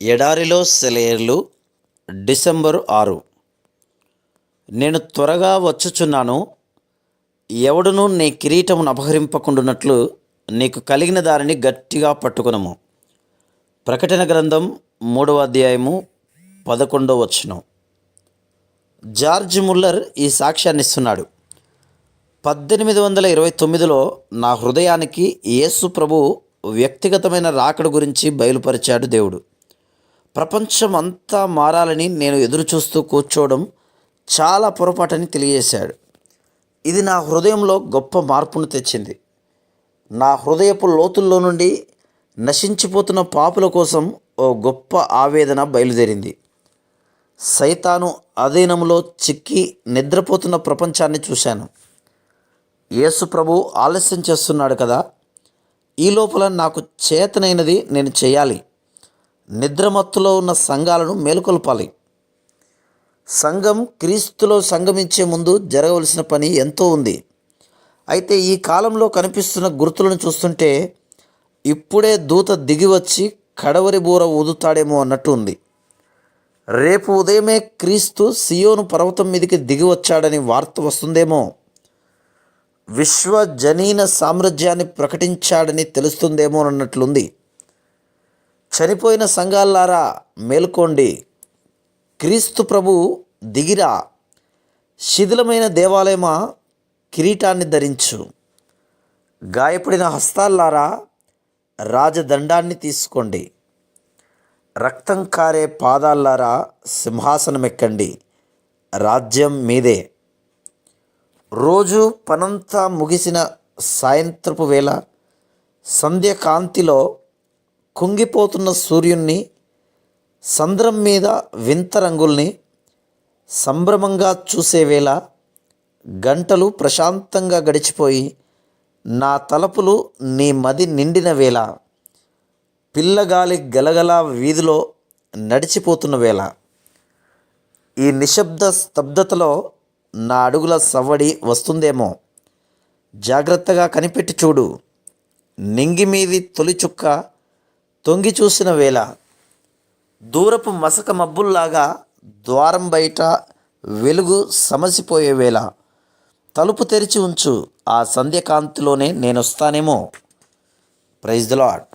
ఎడారిలో సెలయేర్లు డిసెంబరు 6. నేను త్వరగా వచ్చుచున్నాను. ఎవడునూ నీ కిరీటమును అపహరింపకుండునట్లు నీకు కలిగిన దానిని గట్టిగా పట్టుకొనుము. ప్రకటన గ్రంథం 3వ అధ్యాయము 11వ వచనం. జార్జ్ ముల్లర్ ఈ సాక్ష్యాన్ని ఇస్తున్నాడు. 1829లో నా హృదయానికి యేసు ప్రభు వ్యక్తిగతమైన రాకడ గురించి బయలుపరిచాడు దేవుడు. ప్రపంచం అంతా మారాలని నేను ఎదురుచూస్తూ కూర్చోవడం చాలా పొరపాటని తెలియజేశాడు. ఇది నా హృదయంలో గొప్ప మార్పును తెచ్చింది. నా హృదయపు లోతుల్లో నుండి నశించిపోతున్న పాపుల కోసం ఓ గొప్ప ఆవేదన బయలుదేరింది. సైతాను అధీనంలో చిక్కి నిద్రపోతున్న ప్రపంచాన్ని చూశాను. యేసు ప్రభు ఆలస్యం చేస్తున్నాడు కదా, ఈ లోపల నాకు చేతనైనది నేను చేయాలి. నిద్రమత్తులో ఉన్న సంఘాలను మేలుకొల్పాలి. సంఘం క్రీస్తులో సంగమించే ముందు జరగవలసిన పని ఎంతో ఉంది. అయితే ఈ కాలంలో కనిపిస్తున్న గుర్తులను చూస్తుంటే ఇప్పుడే దూత దిగివచ్చి కడవరి బూర ఊదుతాడేమో అన్నట్టు ఉంది. రేపు ఉదయమే క్రీస్తు సియోను పర్వతం మీదకి దిగివచ్చాడని వార్త వస్తుందేమో. విశ్వజనీన సామ్రాజ్యాన్ని ప్రకటించాడని తెలుస్తుందేమో అన్నట్లుంది. చనిపోయిన సంఘాలారా మేల్కోండి, క్రీస్తు ప్రభు దిగిరా. శిథిలమైన దేవాలయమా కిరీటాన్ని ధరించు. గాయపడిన హస్తాలారా రాజదండాన్ని తీసుకోండి. రక్తం కారే పాదాలారా సింహాసనమెక్కండి, రాజ్యం మీదే. రోజు పనంతా ముగిసిన సాయంత్రపు వేళ సంధ్యకాంతిలో కుంగిపోతున్న సూర్యుణ్ణి, సంద్రం మీద వింత రంగుల్ని సంభ్రమంగా చూసే వేళ, గంటలు ప్రశాంతంగా గడిచిపోయి నా తలపులు నీ మది నిండిన వేళ, పిల్లగాలి గలగల వీధిలో నడిచిపోతున్న వేళ, ఈ నిశ్శబ్ద స్తబ్దతలో నా అడుగుల సవ్వడి వస్తుందేమో. జాగ్రత్తగా కనిపెట్టి చూడు. నింగి మీది తొలి చుక్క తొంగి చూసిన వేళ, దూరపు మసక మబ్బుల్లాగా ద్వారం బయట వెలుగు సమసిపోయే వేళ, తలుపు తెరిచి ఉంచు. ఆ సంధ్యకాంతిలోనే నేనొస్తానేమో. Praise the lord.